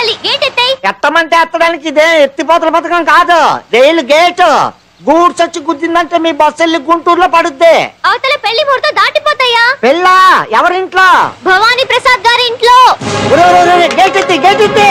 వెళ్ళాలి. గేట్ ఎత్తాయి. ఎత్తమంటే ఎత్తడానికి ఇదే ఎత్తిపోతల పథకం కాదు, రైలు గేట్. గూడ్స్ వచ్చి గుద్దిందంటే మీ బస్సు వెళ్ళి గుంటూరులో పడుద్ది. అవతల పెళ్లి ముహూర్తం దాటిపోతాయా? పెళ్ళా? ఎవరింట్లో? భవానీ ప్రసాద్ గారి ఇంట్లో. గేట్ ఎత్తి, గేట్ ఎత్తి.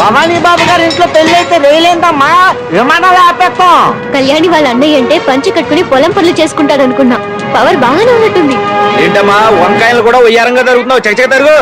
భవానీ బాబు గారి ఇంట్లో పెళ్లి అయితే రైలేందమ్మా, విమానాలు ఆపేస్తాం. కళ్యాణి వాళ్ళ అన్నయ్య అంటే పంచి కట్టుకుని పొలం పనులు చేసుకుంటాడు అనుకున్నా. పవర్ బాగానే ఉన్నట్టుంది. ఏంటమ్మా వంకాయలు కూడా ఉయ్యారంగా జరుగుతున్నావు, చకచక జరుగు.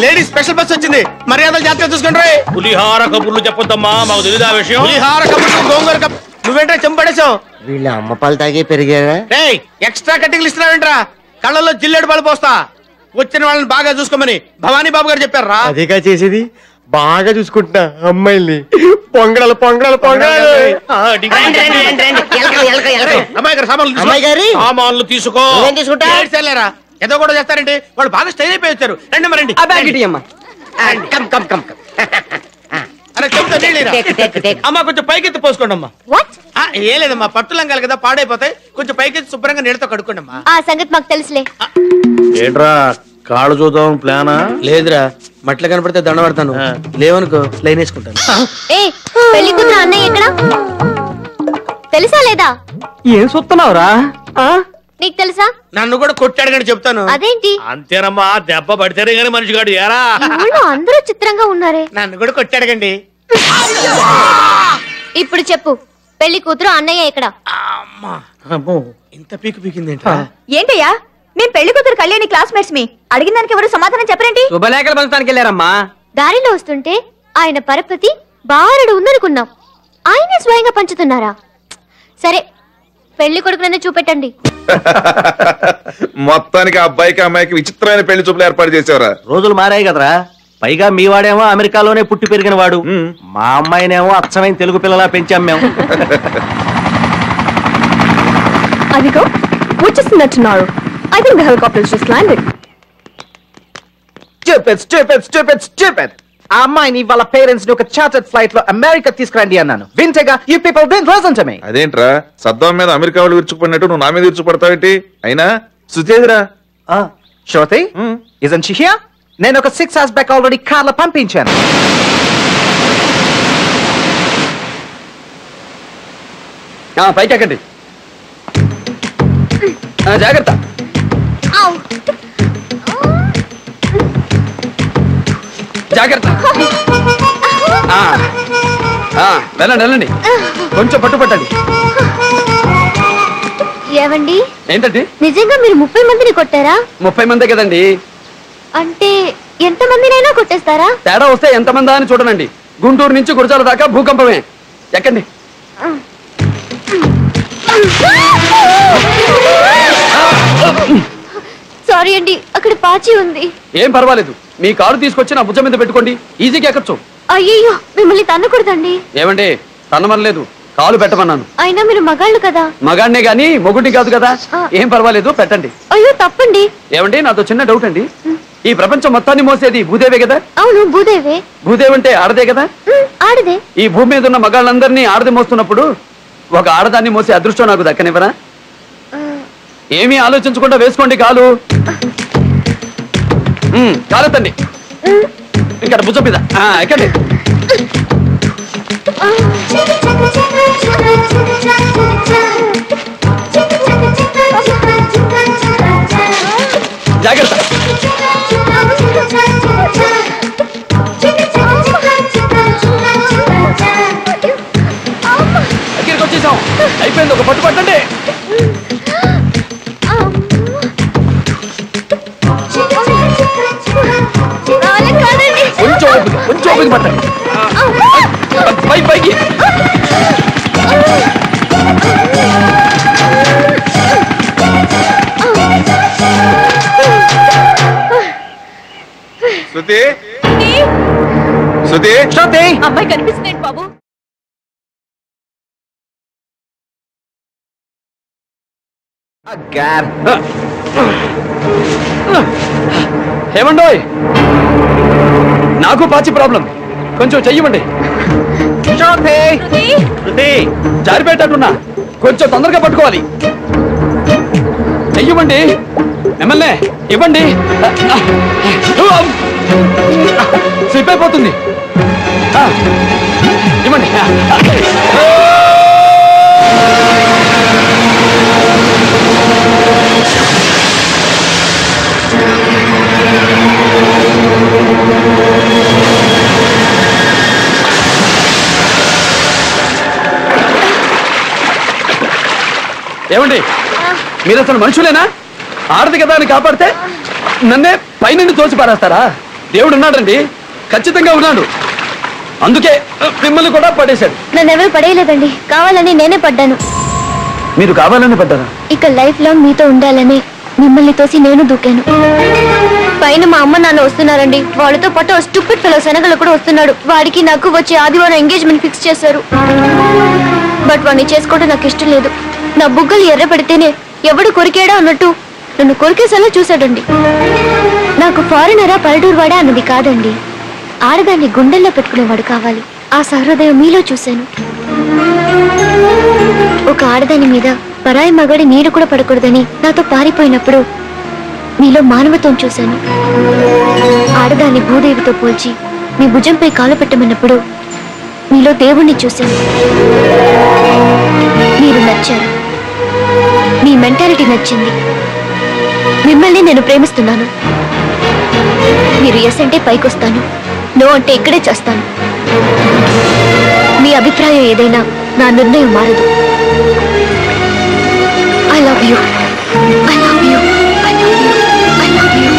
లేడీస్ స్పెషల్ బస్ వచ్చింది, మర్యాదలు జాగ్రత్తగా చూసుకోండి. పులిహార కబుర్లు చెప్పొద్దమ్మా, మాకు తెలియదు ఆ విషయం. పులిహార కబుర్లు, గోంగూర కబుర్లు. నువ్వేంట్రా చెంపడేశావు? వీళ్ళ అమ్మ పాలు తాగి పెరిగారా? ఎక్స్ట్రా కట్టింగ్లు ఇస్తున్నావేంట్రా? కళ్ళల్లో జిల్లేడు పాలు పోస్తా. వచ్చిన వాళ్ళని బాగా చూసుకోమని భవానీ బాబు గారు చెప్పారా? అదేగా చేసేది, బాగా చూసుకుంటున్నా అమ్మాయిల్ని. పొంగడాలు పొంగడాలు పొంగడాలు. అమ్మాయి గారి సామాన్లు తీసుకో. తీసుకుంటా ఏదో కూడా చేస్తారంటే వాళ్ళు బాగా స్టైల్ అయిపోయి వచ్చారు. రండి మరండి. అమ్మా కొంచెం పైకెత్తి పోసుకోండి అమ్మా. ఏ లేదమ్మా, పట్టు లంగాలు కదా పాడైపోతాయి, కొంచెం పైకెత్తి శుభ్రంగా నీళ్ళతో కడుక్కోండి అమ్మా. ఆ సంగతి మాకు తెలుసులే. ఏంట్రా కాళ్ళు చూద్దాం ప్లానా? లేదురా, మట్ల కనపడితే దండ పడతాను, లేవనుకో లైన్ వేసుకుంటాను. పెళ్లి కూతురు అన్నయ్య ఎక్కడ తెలుసా లేదా? ఏం చూస్తున్నావురా? నీకు తెలుసా? నన్ను కూడా కొట్టాడు కానీ చెప్తాను. అదేంటి? అంతేనమ్మా, దెబ్బ పడితేనే గానీ మనిషి గాడు ఏరా. అందరూ చిత్రంగా ఉన్నారే. నన్ను కూడా కొట్టాడుగండి. ఇప్పుడు చెప్పు, పెళ్లి కూతురు అన్నయ్య ఎక్కడ? ఇంత పీకు పీకింది ఏంటయ్యా? మేము పెళ్లి కూతురు కళ్యాణి క్లాస్మేట్స్ మీ. అడిగిన దానికి ఎవరు సమాధానం చెప్పరేంటి? శుభలేఖలు పంచడానికి వెళ్ళారమ్మా. దారిలో వస్తుంటే ఆయన పరపతి బారుడు ఉందనుకున్నాం, ఆయనే స్వయంగా పంచుతున్నారా? సరే, పెళ్లి కొడుకునన్నా చూపెట్టండి. మొత్తానికి అబ్బాయికి అమ్మాయికి విచిత్రమైన పెళ్లి చూపులు ఏర్పాటు చేసేవరా? రోజులు మారాయి కదరా. పైగా మీ వాడేమో అమెరికాలోనే పుట్టి పెరిగిన వాడు, మా అమ్మాయినేమో అచ్చమైన తెలుగు పిల్లలా పెంచాం మేము. అదిగో వచ్చేస్తున్నట్టున్నారు. I think the helicopter has just landed. Stupid. ఆ అమ్మాయిని వాళ్ళ పేరెంట్స్ ని ఒక చార్టర్డ్ ఫ్లైట్ లో అమెరికా తీసుకురండి అన్నాను. వింటేగా you people don't listen to me. అదేంట్రా సద్దం మీద అమెరికా వాళ్ళు విరుచుకుపడినట్టు నువ్వు నా మీద విరుచుపడతావేంటి? అయినా సుచేదిరా. శృతి isn't she here? నేను ఒక 6 hours బ్యాక్ ఆల్రెడీ కార్ లో పంపించాను. పైకి ఎక్కండి, జాగ్రత్త. జాగ్రత్త. వెళ్ళండి వెళ్ళండి, కొంచెం పట్టుపట్టండి. ఏవండి, ఏంటండి? నిజంగా మీరు 30 మందిని కొట్టారా? 30 మందే కదండి. అంటే ఎంత మందినైనా కొట్టేస్తారా? తేడా వస్తే ఎంతమందా అని చూడనండి. గుంటూరు నుంచి గురజాల దాకా భూకంపమే. ఎక్కండి. సారీ అండి, అక్కడ పాచి ఉంది. ఏం పర్వాలేదు, మీ కారు తీసుకొచ్చి నా భుజం మీద పెట్టుకోండి, ఈజీగా ఎక్కచ్చు. అయ్యో, మిమ్మల్ని తన్నకూడదండి. ఏమండి, తన్నమనలేదు, కాలు పెట్టమన్నాను. అయినా మీరు మగాళ్ళు కదా. మగాడినే గాని మొగుడిని కాదు కదా. ఏం పర్వాలేదు, పెట్టండి. అయ్యో తప్పండి. ఏమండి, నాతో చిన్న డౌట్ అండి. ఈ ప్రపంచం మొత్తాన్ని మోసేది భూదేవే కదా? అవును, భూదేవే. భూదేవి అంటే ఆడదే కదా? ఆడదే. ఈ భూమి మీద ఉన్న మగాళ్ళందరినీ ఆడది మోస్తున్నప్పుడు ఒక ఆడదాన్ని మోసే అదృష్టం నాకు దక్కనివ్వరా? ఏమీ ఆలోచించకుండా వేసుకోండి కాలు. కాలెత్తండి, ఇక్కడ భుజం మీద ఎక్కండి. జాగ్రత్త. దగ్గరికి వచ్చేసాం, అయిపోయింది. ఒక పట్టు పట్టండి. కొంచెం ఓపిక పట్టండి. పైకి శృతి, శృతి, శృతి, అమ్మాయి కనిపిస్తుంది బాబు. ఏమండోయ్, నాకు పాచి ప్రాబ్లం, కొంచెం చెయ్యమండి. జారిపెట్టట్టున్నా కొంచెం తొందరగా పట్టుకోవాలి. చెయ్యమండి ఎమ్మెల్యే ఇవ్వండి. స్లిప్ అయిపోతుంది. ఇవ్వండి. ఏమండి మీరు అసలు మనుషులేనా? ఆడది కదా అని కాపాడితే నన్నే పైనుండి తోసి పారేస్తారా? దేవుడు ఉన్నాడండి, ఖచ్చితంగా ఉన్నాడు. అందుకే మిమ్మల్ని కూడా పడేశాడు. నన్ను ఎవరు పడేయలేదండి, కావాలని నేనే పడ్డాను. మీరు కావాలని పడ్డారా? ఇక లైఫ్ లాంగ్ మీతో ఉండాలని మిమ్మల్ని తోసి నేను దూకాను. పైన మా అమ్మ నాన్న వస్తున్నారండి, వాళ్ళతో పాటు స్టూపిడ్ ఫెలో శనగలు కూడా వస్తున్నాడు. వాడికి నాకు వచ్చే ఆదివారం ఎంగేజ్మెంట్ ఫిక్స్ చేశారు. బట్ వాడిని చేసుకోవడం నాకు ఇష్టం లేదు. నా బుగ్గలు ఎర్ర పడితేనే ఎవడు కొరికేడా అన్నట్టు నన్ను కొరికేసేలా చూశాడండి. నాకు ఫారినరా పల్లెటూరు వాడా అన్నది కాదండి, ఆడదాన్ని గుండెల్లో పెట్టుకునేవాడు కావాలి. ఆ సహృదయం మీలో చూశాను. ఒక ఆడదాని మీద పరాయి మగాడి నీడ కూడా పడకూడదని నాతో పారిపోయినప్పుడు మీలో మానవత్వం చూశాను. ఆడదాన్ని భూదేవితో పోల్చి మీ భుజంపై కాలు పెట్టమన్నప్పుడు మీలో దేవుణ్ణి చూశాను. మీరు నచ్చారు, మీ మెంటాలిటీ నచ్చింది. మిమ్మల్ని నేను ప్రేమిస్తున్నాను. మీరు ఎస్ అంటే పైకొస్తాను, నో అంటే ఇక్కడే చేస్తాను. మీ అభిప్రాయం ఏదైనా నా నిర్ణయం మారదు. I love you, I love you, I love you, I love you.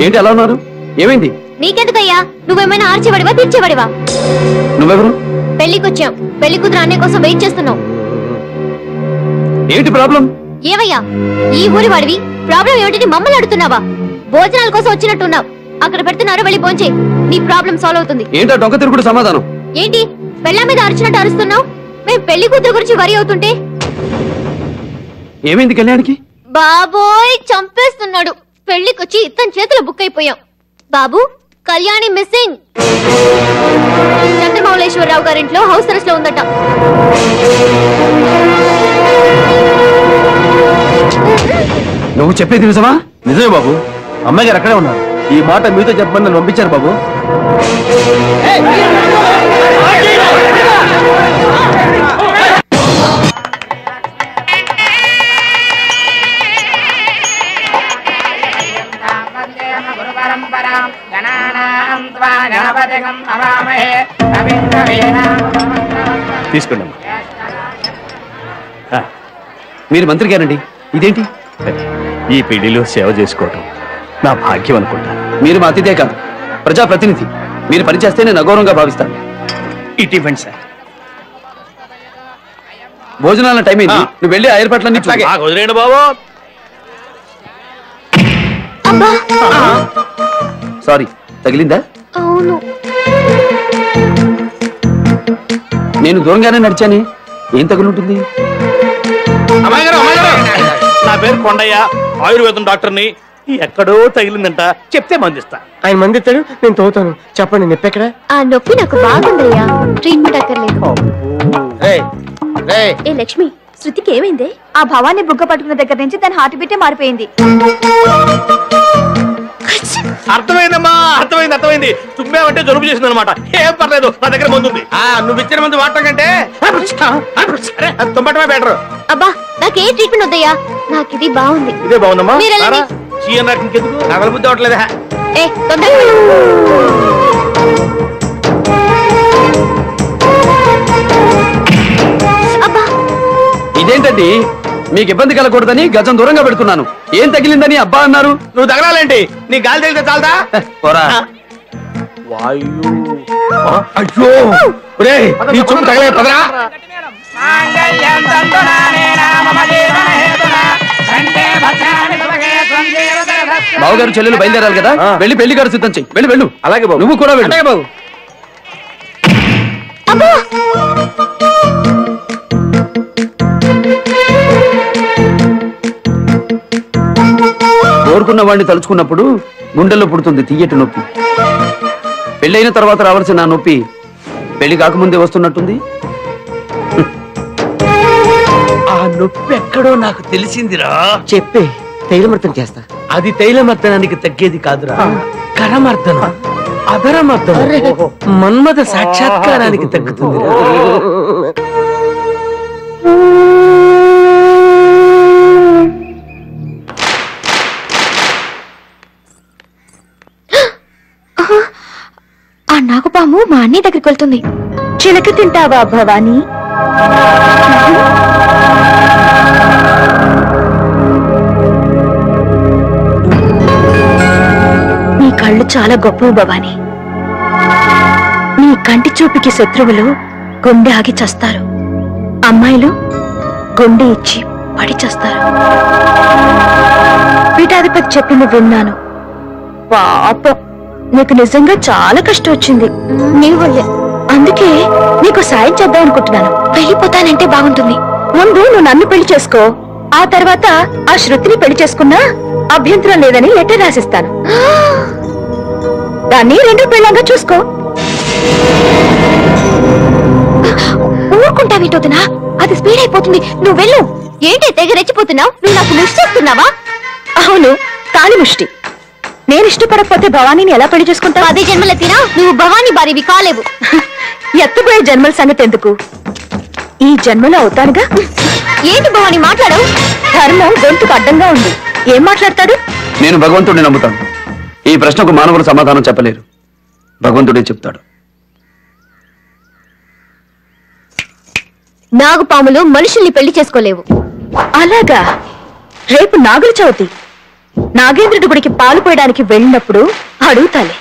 ఏంటి అలా ఉన్నారు? ఏమైంది? నీకెందుకయ్యా? నువ్వేమైనా ఆర్చేవాడివా తీర్చేవాడివా? నువ్వెవరు? పెళ్లికొచ్చాం, పెళ్లి కూతురు అనే కోసం వెయిట్ చేస్తున్నావు. ఏంటి ప్రాబ్లం? ఏవయ్యా ఈ ఊరి వాడివి, ప్రాబ్లం ఏమిటి? మమ్మల్ని అడుగుతున్నావా? భోజనాల కోసం వచ్చినట్టున్నావు, అక్కడ పెడుతున్నారు, వెళ్ళి భోంచే. నీ ప్రాబ్లం సాల్వ్ అవుతుంది. ఏంటో డొంక తిరుగుడు సమాధానం? ఏంటి పెళ్ళ మీద అరిచినట్టు అరుస్తున్నావు? మేము పెళ్లి కూతురు గురించి వరి అవుతుంటే ఏమైంది కళ్యాణికి? బాబోయ్ చంపేస్తున్నాడు. పెళ్లికొచ్చి ఇతని చేతుల బుక్ అయిపోయాం. బాబు కళ్యాణి మిస్సింగ్. చంద్రమౌళేశ్వరరావు గారింట్లో హౌస్ అరెస్ట్ లో ఉందట. నువ్వు చెప్పేది నిజమా? నిజమే బాబు, అమ్మాయి గారు అక్కడే ఉన్నారు. ఈ మాట మీతో చెప్పమని నన్ను పంపించారు బాబు. తీసుకోండి. మీరు మంత్రి గారండి, ఇదేంటి? ఈ పెళ్లిలో సేవ చేసుకోవటం నా భాగ్యం అనుకుంటా. మీరు మా అతిథే కాదు, ప్రజాప్రతినిధి. మీరు పనిచేస్తే నేను అగౌరవంగా భావిస్తాను. ఇటు ఇవ్వండి సార్. భోజనాల టైం అయింది, నువ్వు వెళ్ళి ఆ ఏర్పాట్లన్నీ చూడు. వదిలేండి బాబు. సారీ, తగిలిందా? అవును, నేను దూరంగానే నడిచాను. ఏం తగులుంటుంది? అమ్మాయి గారు, నా పేరు కొండయ్య, ఆయుర్వేదం డాక్టర్ని. ఎక్కడో తగిలిందంట, చెప్తే మందిస్తా. ఆయన మందిస్తాడు, నేను తోతాను. చెప్పండి, నొప్పి ఎక్కడ? ఆ నొప్పి నాకు బాగుందయ్యా, ట్రీట్మెంట్ అక్కర్లేదు. ఏ లక్ష్మి, శృతికి ఏమైంది? ఆ భవాన్ని బుగ్గ పట్టుకున్న దగ్గర నుంచి తన హార్ట్ బీటే మారిపోయింది. అర్థమైందమ్మా, అర్థమైంది. తుమ్మావంటే జలుబు చేసింది అనమాట. ఏం పర్లేదు, నా దగ్గర మందు ఉంది. నువ్వు ఇచ్చిన మందు వాడటం కంటే తుమ్మటమే బెటర్. అబ్బా నాకే ట్రీట్మెంట్ వద్దయ్యా, నాకు ఇది బాగుంది. ఇదే బాగుందమ్మా. మీరు వెళ్ళండి. చీయ నాకు ఇంకెందుకు, నగల బుద్ధి అవట్లేదా? ఏ తొందరగా వెళ్ళు. అబ్బా ఇదేంటండి, మీకు ఇబ్బంది కలగకూడదని గజం దూరంగా పెడుతున్నాను. ఏం తగిలిందని అబ్బా అన్నారు? నువ్వు తగలాలేంటి? నీ గాలి తగిలితే చాలదా? పోరా. అయ్యో నీ చూపు తగలే, పదరా. బావగారు చెల్లెలు బయలుదేరాలి కదా, వెళ్ళి పెళ్లి గారు సిద్ధం చెయ్యి. వెళ్ళు. అలాగే బాబు. నువ్వు కూడా వెళ్ళు. బాబు. అబ్బా! కోరుకున్న వాడిని తలుచుకున్నప్పుడు గుండెల్లో పుడుతుంది తీయటి నొప్పి. పెళ్ళైన తర్వాత రావాల్సిన ఆ నొప్పి పెళ్లి కాకముందే వస్తున్నట్టుంది. ఆ నొప్పి ఎక్కడో నాకు తెలిసిందిరా. చెప్పే తైలమర్తం చేస్తా. అది తైలమర్దనానికి తగ్గేది కాదురా, కరమర్దనం, అధరమర్దనం, మన్మథ సాక్షాత్కారానికి తగ్గుతుందిరా. ఆ నాగుపాము మా అన్నయ్య దగ్గరికి వెళ్తుంది. చిలక తింటావా భవానీ? నీ కళ్ళు చాలా గొప్పవి భవానీ. నీ కంటి చూపుకి శత్రువులు గుండె ఆగి చస్తారు, అమ్మాయిలు గుండె ఇచ్చి పడి చస్తారు. పీఠాధిపతి చెప్పింది విన్నాను. పాపం, నీకు నిజంగా చాలా కష్టం వచ్చింది. నీ వల్లే. అందుకే నీకు సాయం చేద్దాం అనుకుంటున్నాను. వెళ్ళిపోతానంటే బాగుంటుంది. ముందు నువ్వు నన్ను పెళ్లి చేసుకో, ఆ తర్వాత ఆ శృతిని పెళ్లి చేసుకున్నా అభ్యంతరం లేదని లెటర్ రాసిస్తాను. దాన్ని రెండో పెళ్ళంగా చూసుకో. ఊరుకుంటావేంటోదినా? అది స్పీడ్ అయిపోతుంది. నువ్వు వెళ్ళు. ఏంటి తెగ రెచ్చిపోతున్నావు? నువ్వు నాకు మిస్ చేస్తున్నావా? అవును, కాలి ముష్టి. నేను ఇష్టపడకపోతే భవానీని ఎలా పెళ్లి చేసుకుంటావు? అదే జన్మల తీరా నువ్వు భవానీ భార్యవి కాలేవు. ఎత్తబోయే జన్మల సంగతి ఎందుకు, ఈ జన్మలో అవుతానుగా. ఏంటి భవానీ మాట్లాడవు? ధర్మం గొంతుకు అడ్డంగా ఉంది. ఏం మాట్లాడతాడు? నేను భగవంతుడిని నమ్ముతాను. ఈ ప్రశ్నకు మానవులు సమాధానం చెప్పలేరు, భగవంతుడే చెప్తాడు. నాగుపాములు మనుషుల్ని పెళ్లి చేసుకోలేవు. అలాగా? రేపు నాగుల చవితి. నాగేంద్రుడి గుడికి పాలు పోయడానికి వెళ్ళినప్పుడు అడుగుతాలే.